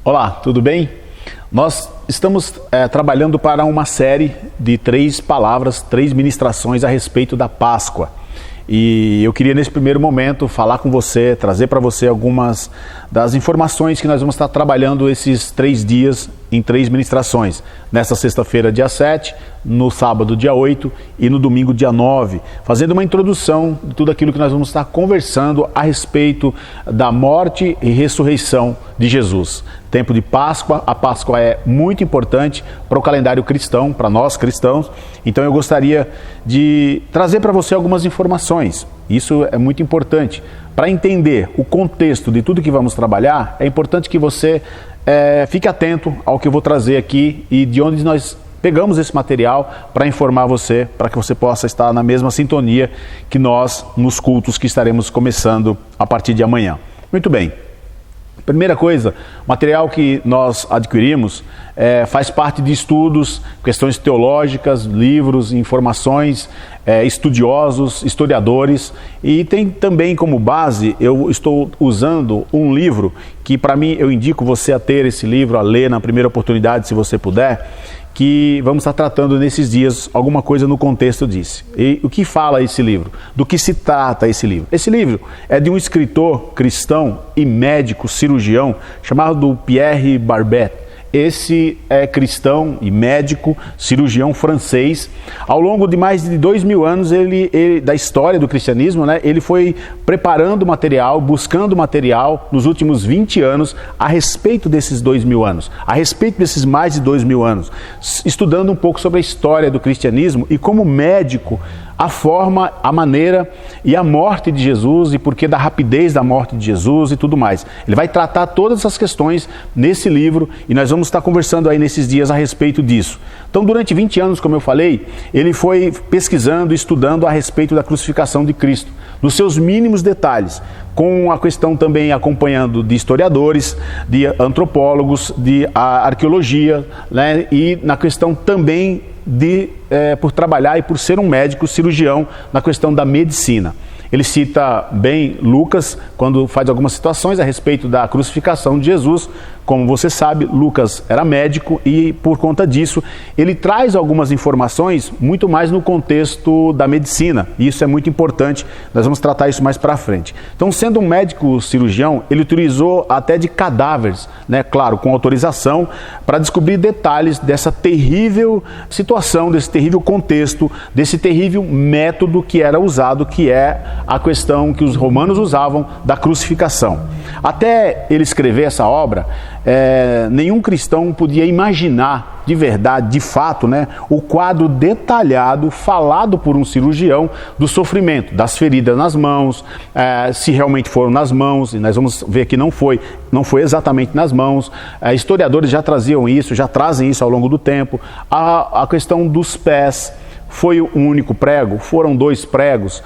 Olá, tudo bem? Nós estamos trabalhando para uma série de 3 palavras, 3 ministrações a respeito da Páscoa. E eu queria nesse primeiro momento falar com você, trazer para você algumas das informações que nós vamos estar trabalhando esses 3 dias em 3 ministrações. Nesta sexta-feira, dia 7, no sábado, dia 8 e no domingo, dia 9. Fazendo uma introdução de tudo aquilo que nós vamos estar conversando a respeito da morte e ressurreição de Jesus. Tempo de Páscoa, a Páscoa é muito importante para o calendário cristão, para nós cristãos. Então eu gostaria de trazer para você algumas informações. Isso é muito importante. Para entender o contexto de tudo que vamos trabalhar, é importante que você fique atento ao que eu vou trazer aqui e de onde nós pegamos esse material para informar você, para que você possa estar na mesma sintonia que nós nos cultos que estaremos começando a partir de amanhã. Muito bem. Primeira coisa, o material que nós adquirimos faz parte de estudos, questões teológicas, livros, informações, estudiosos, historiadores, e tem também como base, eu estou usando um livro que para mim eu indico você a ter esse livro, a ler na primeira oportunidade se você puder, que vamos estar tratando nesses dias alguma coisa no contexto disso. E o que fala esse livro? Do que se trata esse livro? Esse livro é de um escritor cristão e médico cirurgião chamado Pierre Barbet. Esse é cristão e médico, cirurgião francês. Ao longo de mais de 2000 anos da história do cristianismo, ele foi preparando material, buscando material nos últimos 20 anos a respeito desses 2000 anos, a respeito desses mais de 2000 anos, estudando um pouco sobre a história do cristianismo e como médico, a forma, a maneira e a morte de Jesus e porquê da rapidez da morte de Jesus e tudo mais. Ele vai tratar todas essas questões nesse livro e nós vamos estar conversando aí nesses dias a respeito disso. Então, durante 20 anos, como eu falei, ele foi pesquisando, estudando a respeito da crucificação de Cristo, nos seus mínimos detalhes, com a questão também acompanhando de historiadores, de antropólogos, de arqueologia, e na questão também por trabalhar e por ser um médico cirurgião na questão da medicina. Ele cita bem Lucas quando faz algumas situações a respeito da crucificação de Jesus. Como você sabe, Lucas era médico e por conta disso ele traz algumas informações muito mais no contexto da medicina. E isso é muito importante, nós vamos tratar isso mais para frente. Então, sendo um médico cirurgião, ele utilizou até de cadáveres, claro, com autorização, para descobrir detalhes dessa terrível situação, desse terrível contexto, desse terrível método que era usado, que é a questão que os romanos usavam da crucificação. Até ele escrever essa obra, nenhum cristão podia imaginar de verdade, de fato, o quadro detalhado, falado por um cirurgião do sofrimento, das feridas nas mãos, se realmente foram nas mãos, e nós vamos ver que não foi exatamente nas mãos. Historiadores já traziam isso, já trazem isso ao longo do tempo. A questão dos pés. Foi um único prego? Foram 2 pregos?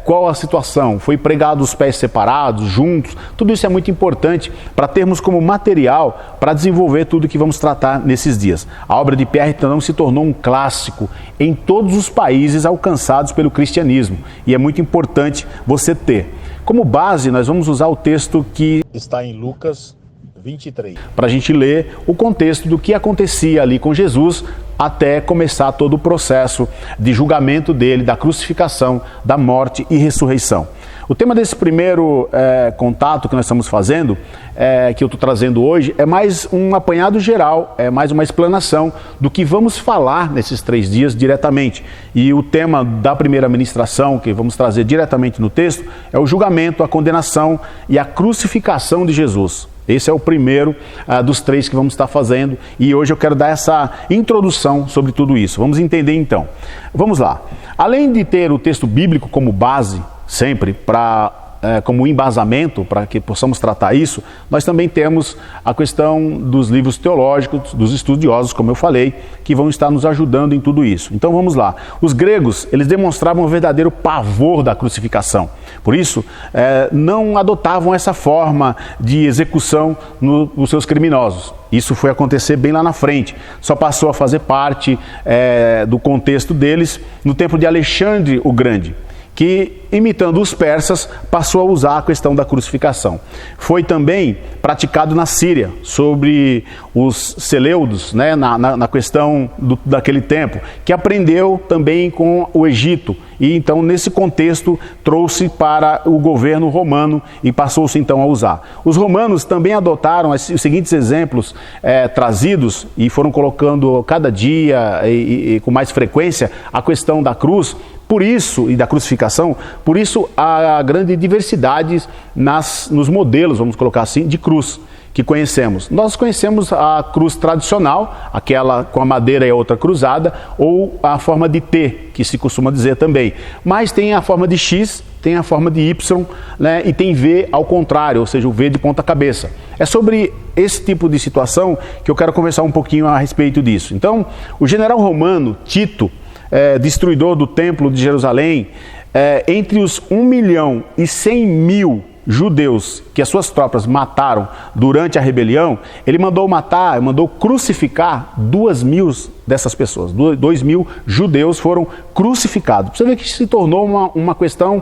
Qual a situação? Foi pregado os pés separados, juntos? Tudo isso é muito importante para termos como material para desenvolver tudo que vamos tratar nesses dias. A obra de Pierre então se tornou um clássico em todos os países alcançados pelo cristianismo e é muito importante você ter. Como base, nós vamos usar o texto que está em Lucas 23, para a gente ler o contexto do que acontecia ali com Jesus até começar todo o processo de julgamento dele, da crucificação, da morte e ressurreição. O tema desse primeiro contato que nós estamos fazendo, que eu estou trazendo hoje, é mais um apanhado geral, é mais uma explanação do que vamos falar nesses 3 dias diretamente. E o tema da primeira ministração, que vamos trazer diretamente no texto, é o julgamento, a condenação e a crucificação de Jesus. Esse é o primeiro dos 3 que vamos estar fazendo e hoje eu quero dar essa introdução sobre tudo isso. Vamos entender então. Vamos lá. Além de ter o texto bíblico como base, sempre, como embasamento, para que possamos tratar isso, nós também temos a questão dos livros teológicos, dos estudiosos, como eu falei, que vão estar nos ajudando em tudo isso. Então vamos lá. Os gregos, eles demonstravam um verdadeiro pavor da crucificação. Por isso, não adotavam essa forma de execução nos seus criminosos. Isso foi acontecer bem lá na frente. Só passou a fazer parte do contexto deles no tempo de Alexandre o Grande, que, imitando os persas, passou a usar a questão da crucificação. Foi também praticado na Síria, sobre os Seleudos, né, na questão daquele tempo, que aprendeu também com o Egito. E então, nesse contexto, trouxe para o governo romano e passou-se então a usar. Os romanos também adotaram os seguintes exemplos trazidos e foram colocando cada dia e com mais frequência a questão da cruz. Por isso, e da crucificação, por isso a grande diversidade nos modelos, vamos colocar assim, de cruz que conhecemos. Nós conhecemos a cruz tradicional, aquela com a madeira e a outra cruzada, ou a forma de T, que se costuma dizer também. Mas tem a forma de X, tem a forma de Y, né, e tem V ao contrário, ou seja, o V de ponta cabeça. É sobre esse tipo de situação que eu quero conversar um pouquinho a respeito disso. Então, o general romano Tito, destruidor do templo de Jerusalém, entre os 1.100.000 judeus que as suas tropas mataram durante a rebelião, ele mandou crucificar 2.000 dessas pessoas. 2.000 judeus foram crucificados. Você vê que se tornou uma questão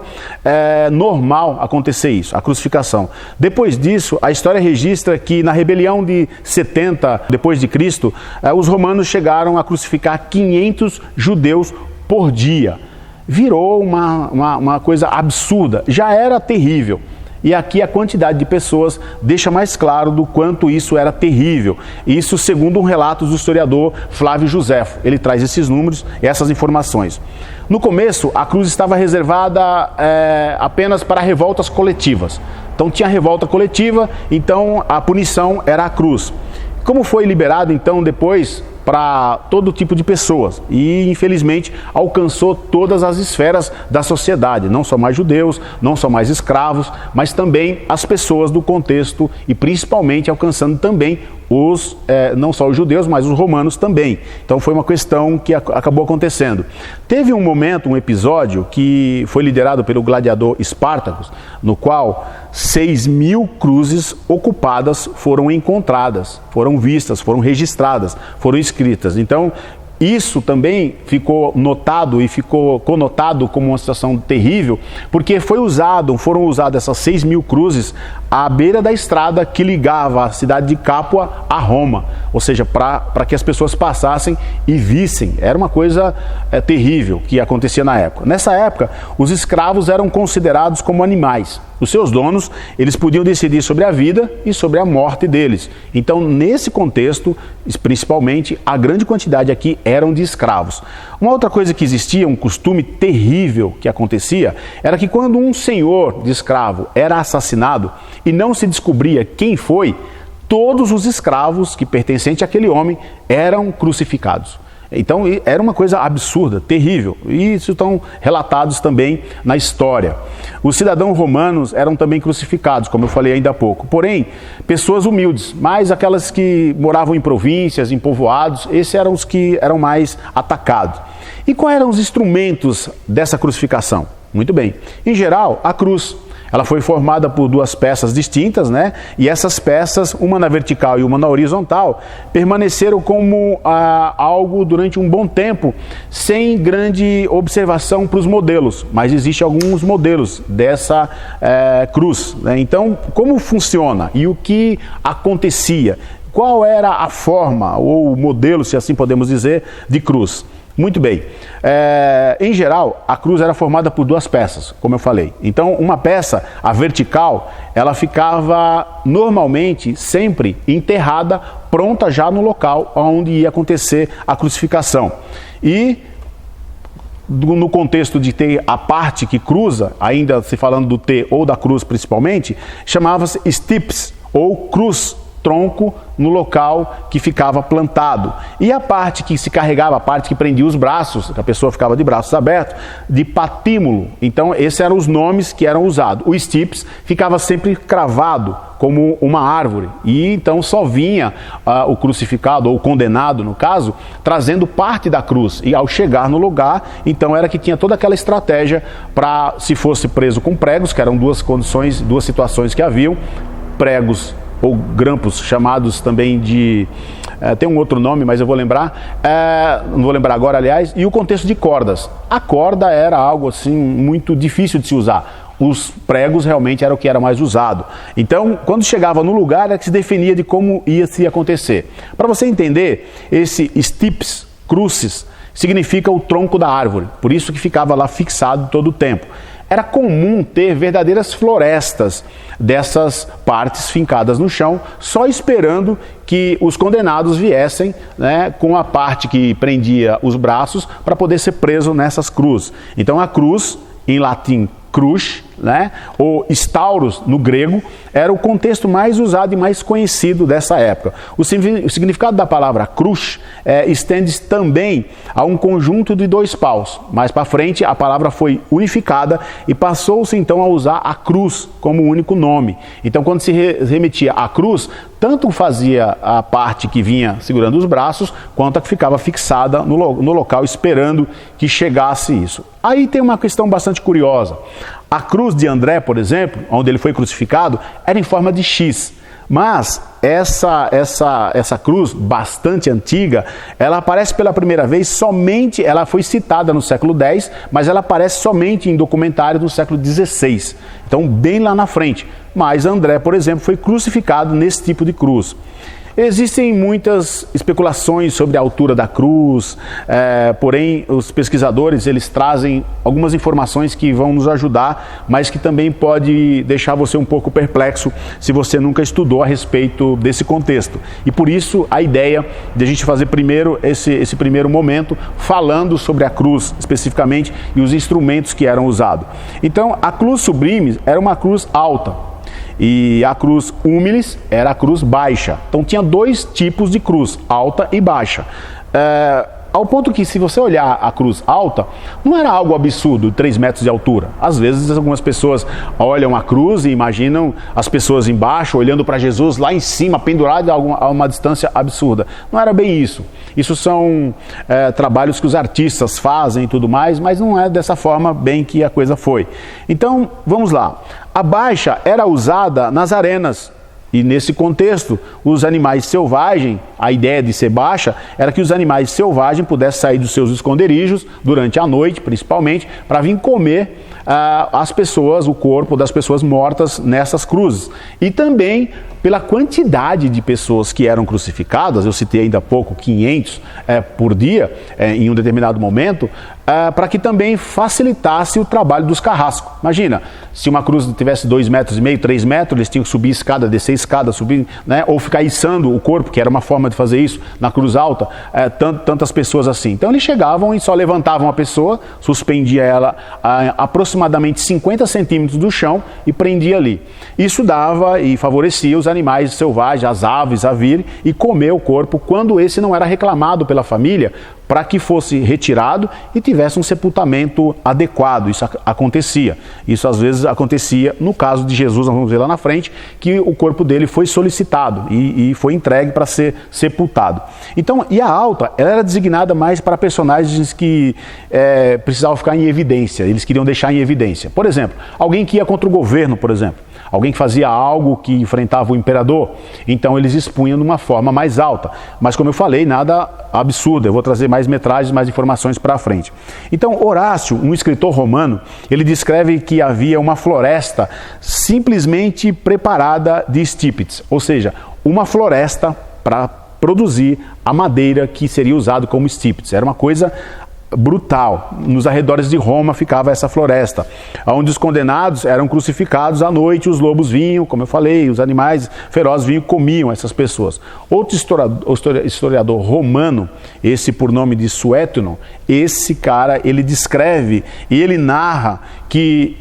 normal acontecer isso, a crucificação. Depois disso, a história registra que na rebelião de 70 depois de Cristo, os romanos chegaram a crucificar 500 judeus por dia. Virou uma coisa absurda, já era terrível. E aqui a quantidade de pessoas deixa mais claro do quanto isso era terrível. Isso segundo um relato do historiador Flávio Joséfo. Ele traz esses números e essas informações. No começo, a cruz estava reservada apenas para revoltas coletivas. Então tinha revolta coletiva, então a punição era a cruz. Como foi liberado então depois para todo tipo de pessoas e infelizmente alcançou todas as esferas da sociedade, não só mais judeus, não só mais escravos, mas também as pessoas do contexto e principalmente alcançando também não só os judeus, mas os romanos também. Então foi uma questão que acabou acontecendo. Teve um momento, um episódio que foi liderado pelo gladiador Espartacus, no qual 6.000 cruzes ocupadas foram encontradas, foram vistas, foram registradas, foram escritas. Então isso também ficou notado e ficou conotado como uma situação terrível, porque foram usadas essas 6.000 cruzes à beira da estrada que ligava a cidade de Capua a Roma, ou seja, para que as pessoas passassem e vissem. Era uma coisa terrível que acontecia na época. Nessa época, os escravos eram considerados como animais. Os seus donos, eles podiam decidir sobre a vida e sobre a morte deles. Então, nesse contexto, principalmente, a grande quantidade aqui eram de escravos. Uma outra coisa que existia, um costume terrível que acontecia, era que quando um senhor de escravo era assassinado e não se descobria quem foi, todos os escravos que pertencentes àquele homem eram crucificados. Então era uma coisa absurda, terrível, e isso estão relatados também na história. Os cidadãos romanos eram também crucificados, como eu falei ainda há pouco, porém, pessoas humildes, mas aquelas que moravam em províncias, em povoados, esses eram os que eram mais atacados. E quais eram os instrumentos dessa crucificação? Muito bem, em geral, a cruz. Ela foi formada por duas peças distintas, né? E essas peças, uma na vertical e uma na horizontal, permaneceram como algo durante um bom tempo, sem grande observação para os modelos. Mas existem alguns modelos dessa cruz, né? Então, como funciona e o que acontecia? Qual era a forma ou o modelo, se assim podemos dizer, de cruz? Muito bem, em geral a cruz era formada por duas peças, como eu falei. Então uma peça, a vertical, ela ficava normalmente sempre enterrada, pronta já no local onde ia acontecer a crucificação. E no contexto de ter a parte que cruza, ainda se falando do T ou da cruz principalmente, chamava-se stips ou cruz, tronco no local que ficava plantado. E a parte que se carregava, a parte que prendia os braços, que a pessoa ficava de braços abertos, de patímulo. Então esses eram os nomes que eram usados. O stips ficava sempre cravado como uma árvore, e então só vinha o crucificado, ou o condenado no caso, trazendo parte da cruz, e ao chegar no lugar, então era que tinha toda aquela estratégia para, se fosse preso com pregos, que eram duas condições, duas situações que haviam, pregos ou grampos, chamados também de... tem um outro nome, mas eu vou lembrar, não vou lembrar agora, aliás, e o contexto de cordas. A corda era algo assim muito difícil de se usar. Os pregos realmente era o que era mais usado. Então, quando chegava no lugar, era que se definia de como ia se acontecer. Para você entender, esse stips, crucis, significa o tronco da árvore, por isso que ficava lá fixado todo o tempo. Era comum ter verdadeiras florestas dessas partes fincadas no chão, só esperando que os condenados viessem, né, com a parte que prendia os braços para poder ser preso nessas cruzes. Então a cruz, em latim cruz, né, ou stauros no grego, era o contexto mais usado e mais conhecido dessa época. O significado da palavra cruz estende também a um conjunto de 2 paus. Mais para frente a palavra foi unificada e passou-se então a usar a cruz como único nome. Então quando se remetia à cruz, tanto fazia a parte que vinha segurando os braços, quanto a que ficava fixada no local esperando que chegasse isso. Aí tem uma questão bastante curiosa. A cruz de André, por exemplo, onde ele foi crucificado, era em forma de X. Mas essa cruz, bastante antiga, ela aparece pela primeira vez somente, ela foi citada no século X, mas ela aparece somente em documentários do século XVI. Então, bem lá na frente. Mas André, por exemplo, foi crucificado nesse tipo de cruz. Existem muitas especulações sobre a altura da cruz, porém os pesquisadores eles trazem algumas informações que vão nos ajudar, mas que também pode deixar você um pouco perplexo se você nunca estudou a respeito desse contexto. E por isso a ideia de a gente fazer primeiro esse primeiro momento falando sobre a cruz especificamente e os instrumentos que eram usados. Então a cruz sublime era uma cruz alta. E a cruz humilis era a cruz baixa. Então tinha 2 tipos de cruz, alta e baixa. Ao ponto que, se você olhar a cruz alta, não era algo absurdo, 3 metros de altura. Às vezes algumas pessoas olham a cruz e imaginam as pessoas embaixo, olhando para Jesus lá em cima, pendurado a uma distância absurda. Não era bem isso. Isso são trabalhos que os artistas fazem e tudo mais, mas não é dessa forma bem que a coisa foi. Então, vamos lá. A baixa era usada nas arenas. E nesse contexto, os animais selvagens, a ideia de ser baixa, era que os animais selvagens pudessem sair dos seus esconderijos, durante a noite principalmente, para vir comer as pessoas, o corpo das pessoas mortas nessas cruzes. E também pela quantidade de pessoas que eram crucificadas, eu citei ainda há pouco 500 por dia, em um determinado momento, para que também facilitasse o trabalho dos carrascos. Imagina, se uma cruz tivesse 2,5 metros, 3 metros, eles tinham que subir escada, descer escada, subir, né, ou ficar içando o corpo, que era uma forma de fazer isso na cruz alta, tantas pessoas assim. Então eles chegavam e só levantavam a pessoa, suspendia ela a aproximadamente 50 centímetros do chão e prendia ali. Isso dava e favorecia os animais selvagens, as aves, a vir e comer o corpo quando esse não era reclamado pela família, para que fosse retirado e tivesse um sepultamento adequado. Isso acontecia. Isso às vezes acontecia no caso de Jesus, nós vamos ver lá na frente, que o corpo dele foi solicitado e foi entregue para ser sepultado. Então, e a alta, ela era designada mais para personagens que precisavam ficar em evidência, eles queriam deixar em evidência. Por exemplo, alguém que ia contra o governo, por exemplo. Alguém que fazia algo que enfrentava o imperador, então eles expunham de uma forma mais alta. Mas como eu falei, nada absurdo, eu vou trazer mais metragens, mais informações para frente. Então Horácio, um escritor romano, ele descreve que havia uma floresta simplesmente preparada de estípites, ou seja, uma floresta para produzir a madeira que seria usado como estípites. Era uma coisa brutal. Nos arredores de Roma ficava essa floresta, onde os condenados eram crucificados à noite, os lobos vinham, como eu falei, os animais ferozes vinham e comiam essas pessoas. Outro historiador romano, esse por nome de Suétono, esse cara, ele descreve e ele narra que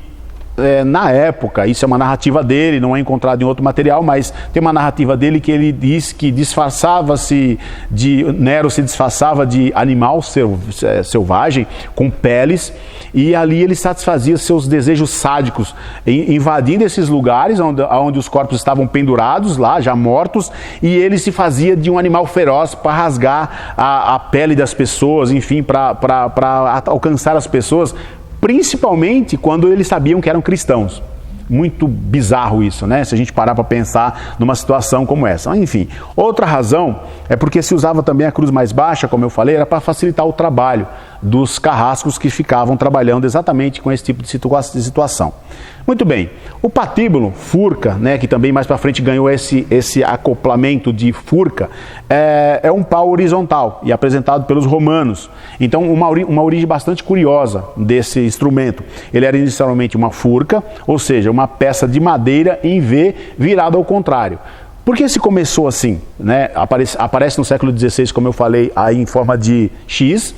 na época, isso é uma narrativa dele, não é encontrado em outro material, mas tem uma narrativa dele que ele diz que Nero se disfarçava de animal selvagem, com peles, e ali ele satisfazia seus desejos sádicos, invadindo esses lugares onde os corpos estavam pendurados, lá já mortos, e ele se fazia de um animal feroz para rasgar a pele das pessoas, enfim, para alcançar as pessoas, principalmente quando eles sabiam que eram cristãos. muito bizarro isso, né? Se a gente parar para pensar numa situação como essa. Enfim, outra razão é porque se usava também a cruz mais baixa, como eu falei, era para facilitar o trabalho dos carrascos que ficavam trabalhando exatamente com esse tipo de situação. Muito bem, o patíbulo, furca, né, que também mais para frente ganhou esse acoplamento de furca, é um pau horizontal e apresentado pelos romanos. Então, uma origem bastante curiosa desse instrumento. Ele era inicialmente uma furca, ou seja, uma peça de madeira em V virada ao contrário. Por que se começou assim? Né? Aparece no século XVI, como eu falei, aí em forma de X,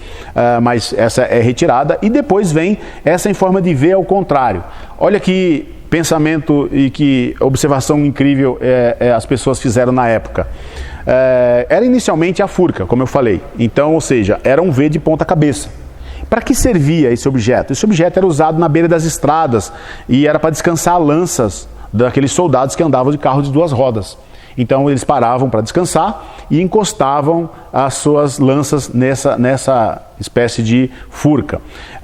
mas essa é retirada, e depois vem essa em forma de V ao contrário. Olha que pensamento e que observação incrível as pessoas fizeram na época. Era inicialmente a furca, como eu falei, então, ou seja, era um V de ponta cabeça. Para que servia esse objeto? Esse objeto era usado na beira das estradas e era para descansar lanças daqueles soldados que andavam de carro de duas rodas. Então eles paravam para descansar e encostavam as suas lanças nessa espécie de furca.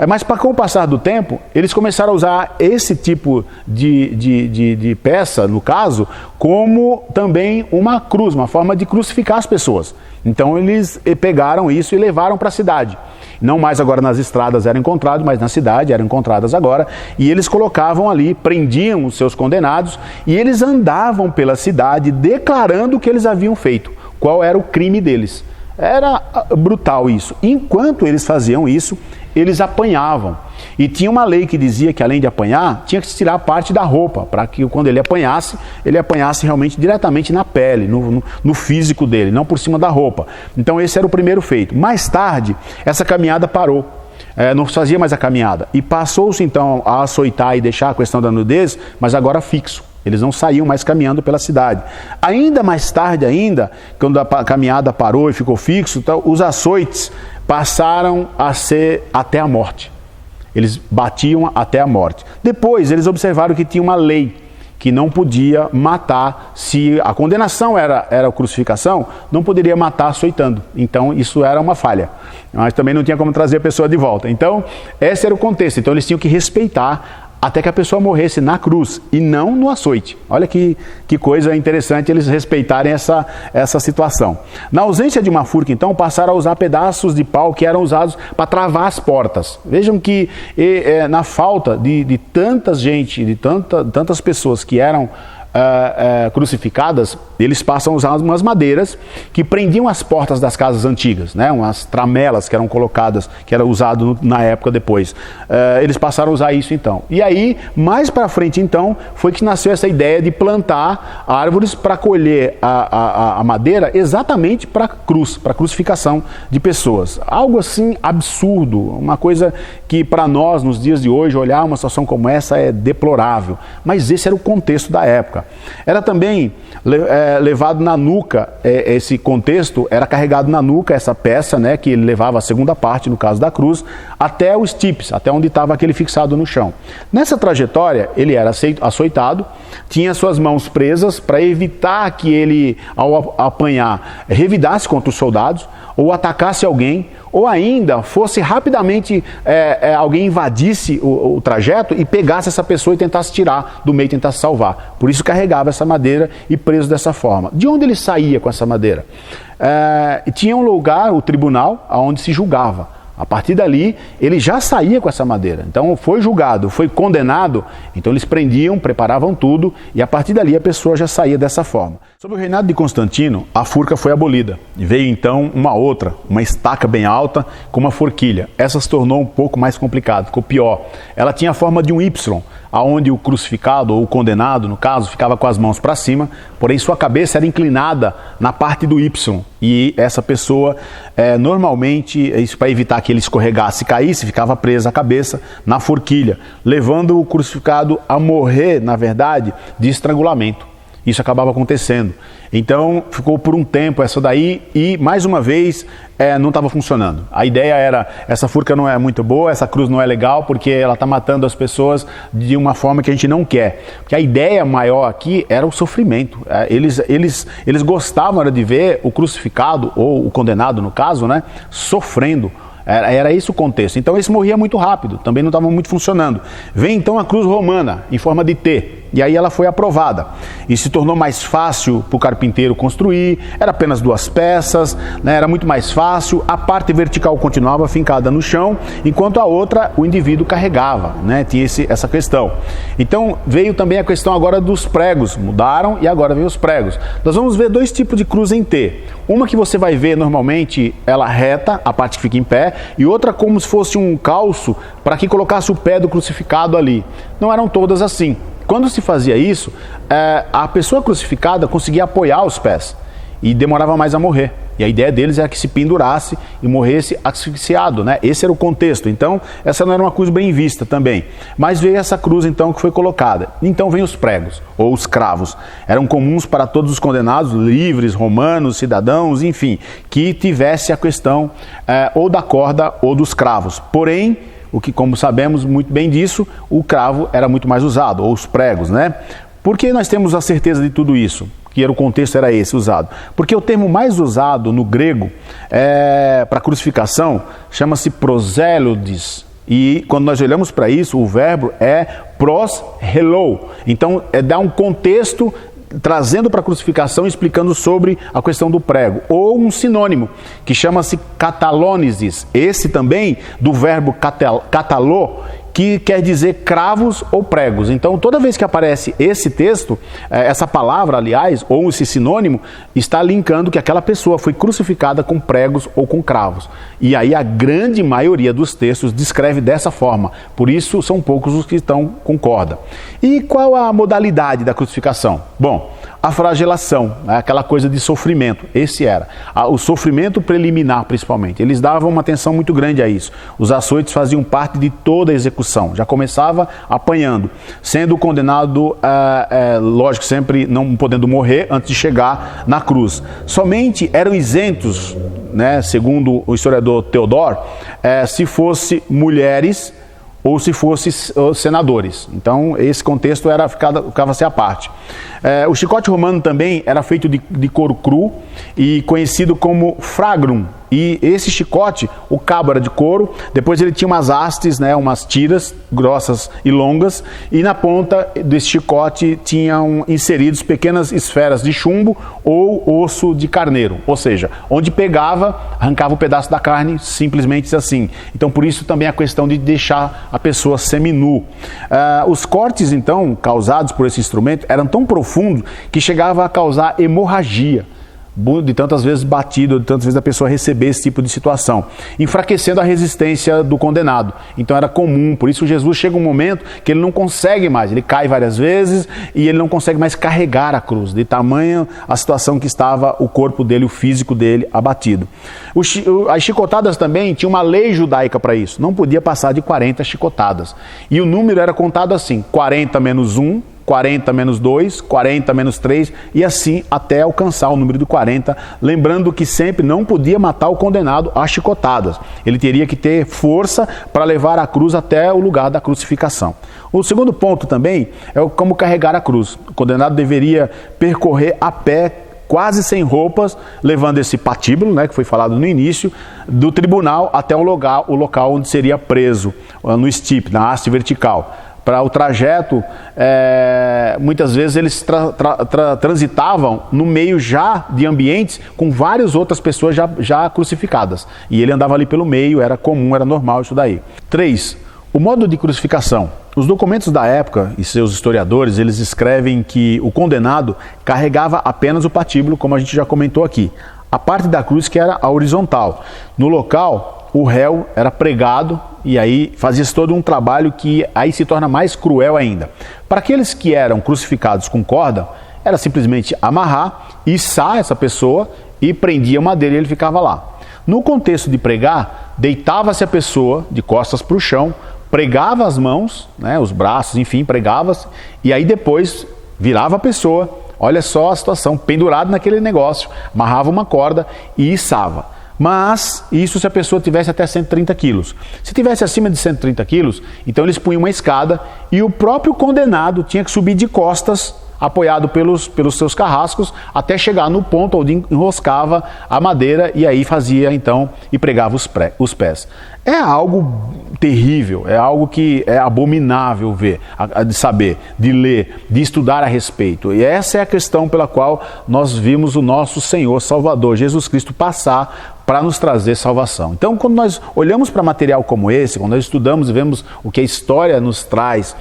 Mas com o passar do tempo, eles começaram a usar esse tipo de peça, no caso, como também uma cruz, uma forma de crucificar as pessoas. Então eles pegaram isso e levaram para a cidade. Não mais agora nas estradas eram encontrados, mas na cidade eram encontradas agora. E eles colocavam ali, prendiam os seus condenados e eles andavam pela cidade declarando o que eles haviam feito, qual era o crime deles. Era brutal isso. Enquanto eles faziam isso, eles apanhavam. E tinha uma lei que dizia que, além de apanhar, tinha que se tirar parte da roupa, para que quando ele apanhasse realmente diretamente na pele, no físico dele, não por cima da roupa. Então esse era o primeiro feito. Mais tarde, essa caminhada parou. Não se fazia mais a caminhada. E passou-se então a açoitar e deixar a questão da nudez, mas agora fixo. Eles não saíam mais caminhando pela cidade. Ainda mais tarde, quando a caminhada parou e ficou fixo, então, os açoites passaram a ser até a morte. Eles batiam até a morte. Depois, eles observaram que tinha uma lei que não podia matar, se a condenação era a crucificação, não poderia matar açoitando. Então, isso era uma falha. Mas também não tinha como trazer a pessoa de volta. Então, esse era o contexto. Então, eles tinham que respeitar até que a pessoa morresse na cruz e não no açoite. Olha que coisa interessante eles respeitarem essa situação. Na ausência de uma furca, então, passaram a usar pedaços de pau que eram usados para travar as portas. Vejam que na falta de tantas pessoas que eram crucificadas, eles passam a usar umas madeiras que prendiam as portas das casas antigas, né? Umas tramelas que eram colocadas, que era usado na época depois. Eles passaram a usar isso então. E aí, mais para frente então, foi que nasceu essa ideia de plantar árvores para colher a madeira exatamente para cruz, para crucificação de pessoas. Algo assim absurdo, uma coisa que para nós, nos dias de hoje, olhar uma situação como essa é deplorável. Mas esse era o contexto da época. Era também levado na nuca, esse contexto era carregado na nuca, essa peça, né, que levava a segunda parte, no caso da cruz, até os tipes, até onde estava aquele fixado no chão. Nessa trajetória, ele era açoitado, tinha suas mãos presas para evitar que ele, ao apanhar, revidasse contra os soldados, ou atacasse alguém, ou ainda fosse rapidamente alguém invadisse o trajeto e pegasse essa pessoa e tentasse tirar do meio, tentasse salvar. Por isso carregava essa madeira e preso dessa forma. De onde ele saía com essa madeira? Tinha um lugar, o tribunal, onde se julgava. A partir dali, ele já saía com essa madeira. Então, foi julgado, foi condenado, então eles prendiam, preparavam tudo, e a partir dali a pessoa já saía dessa forma. Sob o reinado de Constantino, a furca foi abolida. E veio então uma estaca bem alta com uma forquilha. Essa se tornou um pouco mais complicado, ficou pior. Ela tinha a forma de um Y, aonde o crucificado ou o condenado, no caso, ficava com as mãos para cima, porém sua cabeça era inclinada na parte do Y. E essa pessoa, normalmente, isso para evitar que ele escorregasse e caísse, ficava presa a cabeça na forquilha, levando o crucificado a morrer, na verdade, de estrangulamento. Isso acabava acontecendo. Então, ficou por um tempo essa daí e, mais uma vez, não estava funcionando. A ideia era, essa furca não é muito boa, essa cruz não é legal, porque ela está matando as pessoas de uma forma que a gente não quer. Porque a ideia maior aqui era o sofrimento. Eles gostavam de ver o crucificado, ou o condenado, no caso, né, sofrendo. Era esse o contexto. Então, esse morria muito rápido, também não estava muito funcionando. Vem então a cruz romana, em forma de T. E aí ela foi aprovada. E se tornou mais fácil para o carpinteiro construir, era apenas 2 peças, né? Era muito mais fácil. A parte vertical continuava fincada no chão, enquanto a outra o indivíduo carregava, né? Tinha essa questão. Então veio também a questão agora dos pregos. Mudaram e agora vem os pregos. Nós vamos ver 2 tipos de cruz em T. Uma que você vai ver normalmente ela reta, a parte que fica em pé, e outra como se fosse um calço para que colocasse o pé do crucificado ali. Não eram todas assim. Quando se fazia isso, a pessoa crucificada conseguia apoiar os pés e demorava mais a morrer. E a ideia deles era que se pendurasse e morresse asfixiado, né? Esse era o contexto. Então, essa não era uma cruz bem vista também. Mas veio essa cruz, então, que foi colocada. Então, vem os pregos, ou os cravos. Eram comuns para todos os condenados, livres, romanos, cidadãos, enfim, que tivesse a questão ou da corda ou dos cravos. Porém, o que, como sabemos muito bem disso, o cravo era muito mais usado, ou os pregos, né? Por que nós temos a certeza de tudo isso? Que o contexto era esse usado. Porque o termo mais usado no grego para crucificação chama-se prosélodes. E quando nós olhamos para isso, o verbo é pros-helou. Então, dá um contexto trazendo para a crucificação, explicando sobre a questão do prego. Ou um sinônimo, que chama-se katalônesis. Esse também, do verbo katalô, que quer dizer cravos ou pregos. Então, toda vez que aparece esse texto, essa palavra, aliás, ou esse sinônimo, está linkando que aquela pessoa foi crucificada com pregos ou com cravos. E aí a grande maioria dos textos descreve dessa forma. Por isso, são poucos os que estão com corda. E qual a modalidade da crucificação? Bom, a flagelação, aquela coisa de sofrimento, esse era. O sofrimento preliminar, principalmente. Eles davam uma atenção muito grande a isso. Os açoites faziam parte de toda a execução. Já começava apanhando, sendo condenado, lógico, sempre não podendo morrer antes de chegar na cruz. Somente eram isentos, né, segundo o historiador Teodoro, se fosse mulheres ou se fossem senadores. Então, esse contexto ficava-se à parte. O chicote romano também era feito de couro cru e conhecido como fragrum. E esse chicote, o cabo era de couro, depois ele tinha umas hastes, né, umas tiras grossas e longas, e na ponta desse chicote tinham inseridos pequenas esferas de chumbo ou osso de carneiro. Ou seja, onde pegava, arrancava o pedaço da carne, simplesmente assim. Então, por isso também a questão de deixar a pessoa seminu. Os cortes, então, causados por esse instrumento eram tão profundos que chegava a causar hemorragia, de tantas vezes batido, de tantas vezes a pessoa receber esse tipo de situação, enfraquecendo a resistência do condenado. Então era comum, por isso Jesus chega um momento que ele não consegue mais, ele cai várias vezes e ele não consegue mais carregar a cruz, de tamanho a situação que estava o corpo dele, o físico dele abatido. As chicotadas também tinha uma lei judaica para isso, não podia passar de 40 chicotadas. E o número era contado assim, 40 menos 1, 40 menos 2, 40 menos 3 e assim até alcançar o número de 40, lembrando que sempre não podia matar o condenado a chicotadas. Ele teria que ter força para levar a cruz até o lugar da crucificação. O segundo ponto também é como carregar a cruz. O condenado deveria percorrer a pé, quase sem roupas, levando esse patíbulo, né, que foi falado no início, do tribunal até o local onde seria preso, no estipe, na haste vertical. Para o trajeto, muitas vezes eles transitavam no meio já de ambientes com várias outras pessoas já crucificadas. E ele andava ali pelo meio, era comum, era normal isso daí. 3. O modo de crucificação. Os documentos da época e seus historiadores, eles escrevem que o condenado carregava apenas o patíbulo, como a gente já comentou aqui. A parte da cruz que era a horizontal. No local, o réu era pregado e aí fazia-se todo um trabalho que aí se torna mais cruel ainda. Para aqueles que eram crucificados com corda, era simplesmente amarrar, içar essa pessoa e prendia uma madeira e ele ficava lá. No contexto de pregar, deitava-se a pessoa de costas para o chão, pregava as mãos, né, os braços, enfim, pregava-se, e aí depois virava a pessoa, olha só a situação, pendurado naquele negócio, amarrava uma corda e içava. Mas isso se a pessoa tivesse até 130 quilos. Se tivesse acima de 130 quilos, então eles punham uma escada e o próprio condenado tinha que subir de costas apoiado pelos seus carrascos, até chegar no ponto onde enroscava a madeira e aí fazia então e pregava os pés. É algo terrível, é algo que é abominável ver, de saber, de ler, de estudar a respeito. E essa é a questão pela qual nós vimos o nosso Senhor Salvador, Jesus Cristo, passar para nos trazer salvação. Então, quando nós olhamos para material como esse, quando nós estudamos e vemos o que a história nos traz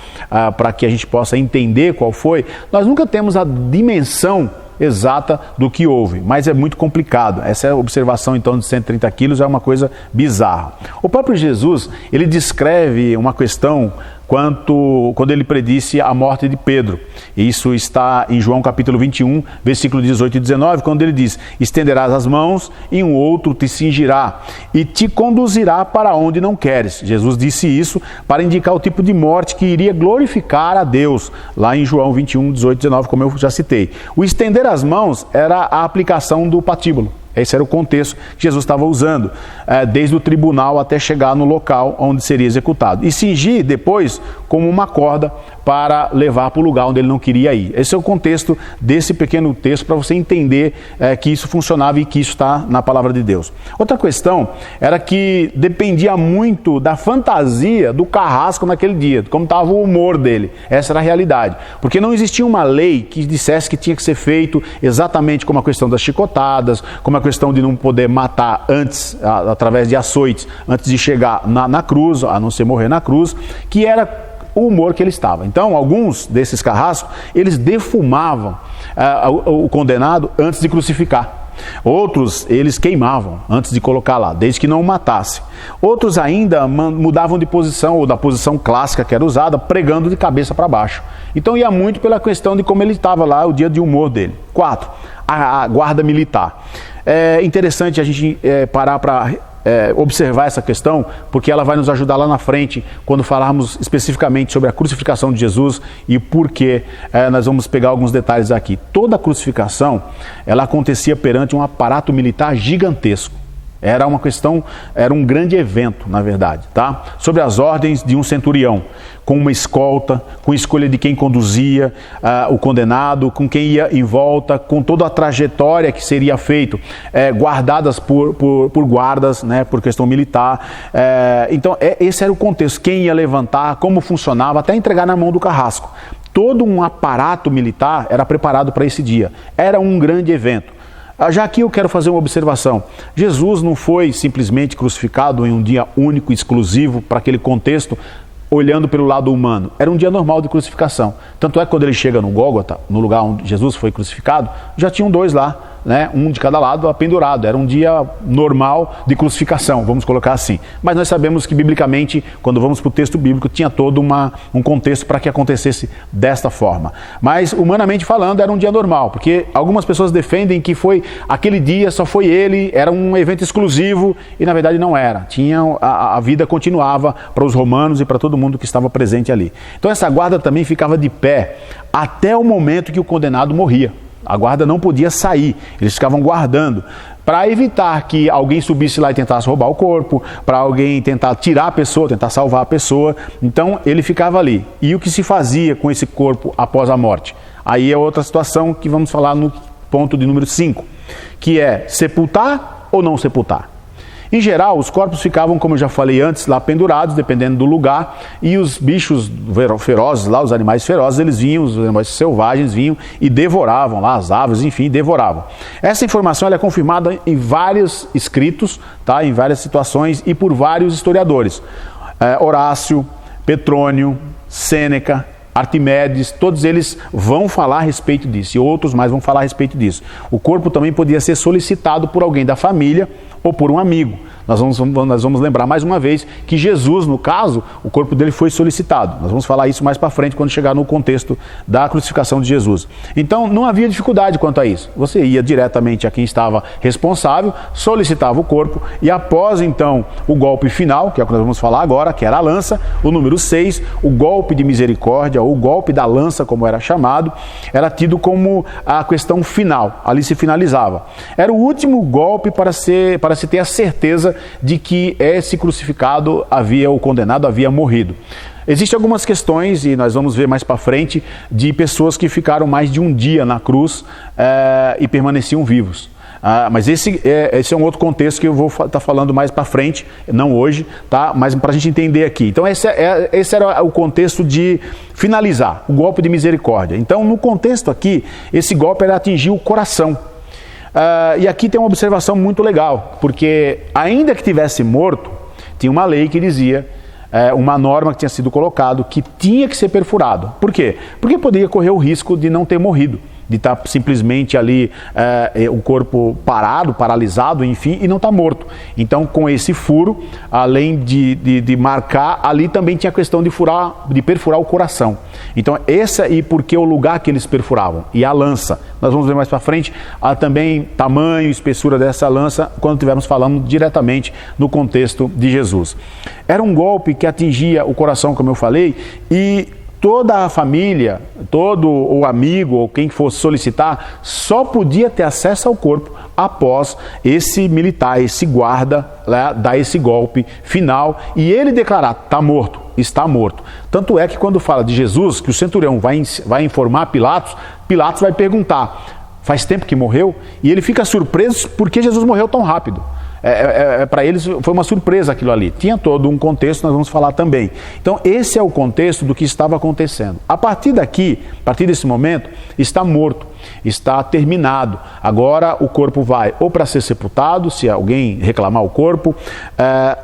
para que a gente possa entender qual foi, nós nunca temos a dimensão exata do que houve, mas é muito complicado. Essa observação então de 130 quilos é uma coisa bizarra. O próprio Jesus, ele descreve uma questão quando ele predisse a morte de Pedro. Isso está em João capítulo 21, versículo 18 e 19, quando ele diz: estenderás as mãos e um outro te cingirá e te conduzirá para onde não queres. Jesus disse isso para indicar o tipo de morte que iria glorificar a Deus, lá em João 21, 18 e 19, como eu já citei. O estender as mãos era a aplicação do patíbulo. Esse era o contexto que Jesus estava usando, desde o tribunal até chegar no local onde seria executado. E cingir depois como uma corda para levar para o lugar onde ele não queria ir. Esse é o contexto desse pequeno texto para você entender que isso funcionava e que isso está na palavra de Deus. Outra questão era que dependia muito da fantasia do carrasco naquele dia, como estava o humor dele. Essa era a realidade. Porque não existia uma lei que dissesse que tinha que ser feito exatamente como a questão das chicotadas, como a questão de não poder matar antes, através de açoites, antes de chegar na cruz, a não ser morrer na cruz, que era o humor que ele estava. Então, alguns desses carrascos, eles defumavam o condenado antes de crucificar. Outros, eles queimavam antes de colocar lá, desde que não o matasse. Outros ainda mudavam de posição, ou da posição clássica que era usada, pregando de cabeça para baixo. Então ia muito pela questão de como ele estava lá, o dia de humor dele. 4. A guarda militar. É interessante a gente parar para observar essa questão, porque ela vai nos ajudar lá na frente, quando falarmos especificamente sobre a crucificação de Jesus e por que nós vamos pegar alguns detalhes aqui. Toda a crucificação, ela acontecia perante um aparato militar gigantesco. Era uma questão, era um grande evento, na verdade, tá? Sob as ordens de um centurião, com uma escolta, com escolha de quem conduzia o condenado, com quem ia em volta, com toda a trajetória que seria feito, guardadas por guardas, né, por questão militar. Então, esse era o contexto, quem ia levantar, como funcionava, até entregar na mão do carrasco. Todo um aparato militar era preparado para esse dia. Era um grande evento. Já aqui eu quero fazer uma observação. Jesus não foi simplesmente crucificado em um dia único, exclusivo, para aquele contexto, olhando pelo lado humano. Era um dia normal de crucificação. Tanto é que quando ele chega no Gólgota, no lugar onde Jesus foi crucificado, já tinham dois lá, né, um de cada lado pendurado. Era um dia normal de crucificação, vamos colocar assim. Mas nós sabemos que biblicamente, quando vamos para o texto bíblico, tinha todo um contexto para que acontecesse desta forma. Mas humanamente falando, era um dia normal, porque algumas pessoas defendem que foi aquele dia, só foi ele, era um evento exclusivo, e na verdade não era. A vida continuava para os romanos e para todo mundo que estava presente ali. Então essa guarda também ficava de pé até o momento que o condenado morria. A guarda não podia sair, eles ficavam guardando, para evitar que alguém subisse lá e tentasse roubar o corpo, para alguém tentar tirar a pessoa, tentar salvar a pessoa. Então ele ficava ali. E o que se fazia com esse corpo após a morte? Aí é outra situação que vamos falar no ponto de número 5, que é sepultar ou não sepultar. Em geral, os corpos ficavam, como eu já falei antes, lá pendurados, dependendo do lugar, e os bichos ferozes lá, os animais ferozes, eles vinham, os animais selvagens vinham e devoravam lá as aves, enfim, devoravam. Essa informação ela é confirmada em vários escritos, tá, em várias situações e por vários historiadores. Horácio, Petrônio, Sêneca, Arquimedes, todos eles vão falar a respeito disso, e outros mais vão falar a respeito disso. O corpo também podia ser solicitado por alguém da família ou por um amigo. Nós vamos lembrar mais uma vez que Jesus, no caso, o corpo dele foi solicitado. Nós vamos falar isso mais para frente quando chegar no contexto da crucificação de Jesus. Então não havia dificuldade quanto a isso. Você ia diretamente a quem estava responsável, solicitava o corpo e após então o golpe final, que é o que nós vamos falar agora, que era a lança, o número 6, o golpe de misericórdia, ou o golpe da lança, como era chamado, era tido como a questão final. Ali se finalizava. Era o último golpe para se ter a certeza de que esse crucificado o condenado havia morrido. Existem algumas questões, e nós vamos ver mais para frente, de pessoas que ficaram mais de um dia na cruz e permaneciam vivos. Mas esse é um outro contexto que eu vou estar falando mais para frente, não hoje, tá? Mas para a gente entender aqui. Então esse era o contexto de finalizar, o golpe de misericórdia. Então no contexto aqui, esse golpe era atingir o coração. E aqui tem uma observação muito legal, porque ainda que tivesse morto, tinha uma lei que dizia, uma norma que tinha sido colocado, que tinha que ser perfurado. Por quê? Porque poderia correr o risco de não ter morrido, de estar simplesmente ali o corpo parado, paralisado, enfim, e não estar morto. Então, com esse furo, além de marcar, ali também tinha a questão de perfurar o coração. Então, e porque o lugar que eles perfuravam, e a lança, nós vamos ver mais para frente, há também tamanho e espessura dessa lança, quando estivermos falando diretamente no contexto de Jesus. Era um golpe que atingia o coração, como eu falei, e toda a família, todo o amigo ou quem fosse solicitar, só podia ter acesso ao corpo após esse militar, esse guarda, dar esse golpe final e ele declarar, está morto, está morto. Tanto é que quando fala de Jesus, que o centurião vai informar Pilatos, Pilatos vai perguntar, faz tempo que morreu? E ele fica surpreso porque Jesus morreu tão rápido. Para eles foi uma surpresa aquilo ali. Tinha todo um contexto, nós vamos falar também. Então esse é o contexto do que estava acontecendo. A partir daqui, a partir desse momento, está morto, está terminado. Agora o corpo vai ou para ser sepultado, se alguém reclamar o corpo,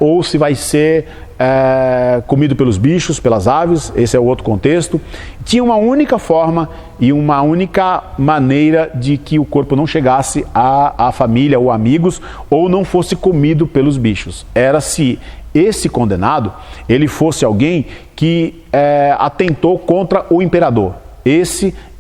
ou se vai ser comido pelos bichos, pelas aves, esse é o outro contexto. Tinha uma única forma e uma única maneira de que o corpo não chegasse à família ou amigos, ou não fosse comido pelos bichos. Era se esse condenado, ele fosse alguém que atentou contra o imperador.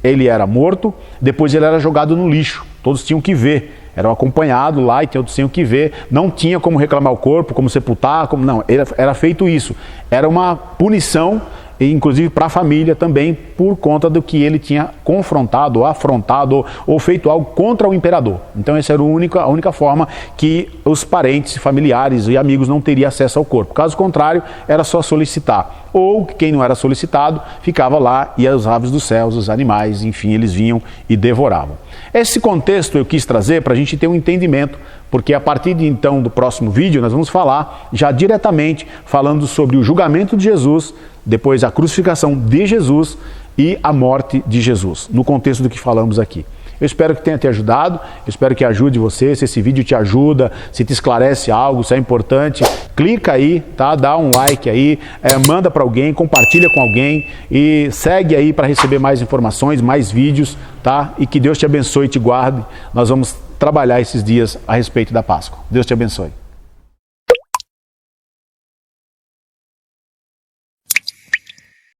Ele era morto, depois ele era jogado no lixo, todos tinham que ver. Era acompanhado lá e todos tinham que ver, não tinha como reclamar o corpo, como sepultar, não, era feito isso. Era uma punição, inclusive para a família também, por conta do que ele tinha confrontado, ou afrontado, ou feito algo contra o imperador. Então essa era a única forma que os parentes, familiares e amigos não teriam acesso ao corpo. Caso contrário, era só solicitar. Ou quem não era solicitado, ficava lá e as aves dos céus, os animais, enfim, eles vinham e devoravam. Esse contexto eu quis trazer para a gente ter um entendimento, porque a partir de então do próximo vídeo nós vamos falar já diretamente falando sobre o julgamento de Jesus, depois a crucificação de Jesus e a morte de Jesus, no contexto do que falamos aqui. Eu espero que tenha te ajudado, eu espero que ajude você, se esse vídeo te ajuda, se te esclarece algo, se é importante, clica aí, tá? Dá um like aí, manda para alguém, compartilha com alguém e segue aí para receber mais informações, mais vídeos, tá? E que Deus te abençoe e te guarde. Nós vamos trabalhar esses dias a respeito da Páscoa. Deus te abençoe.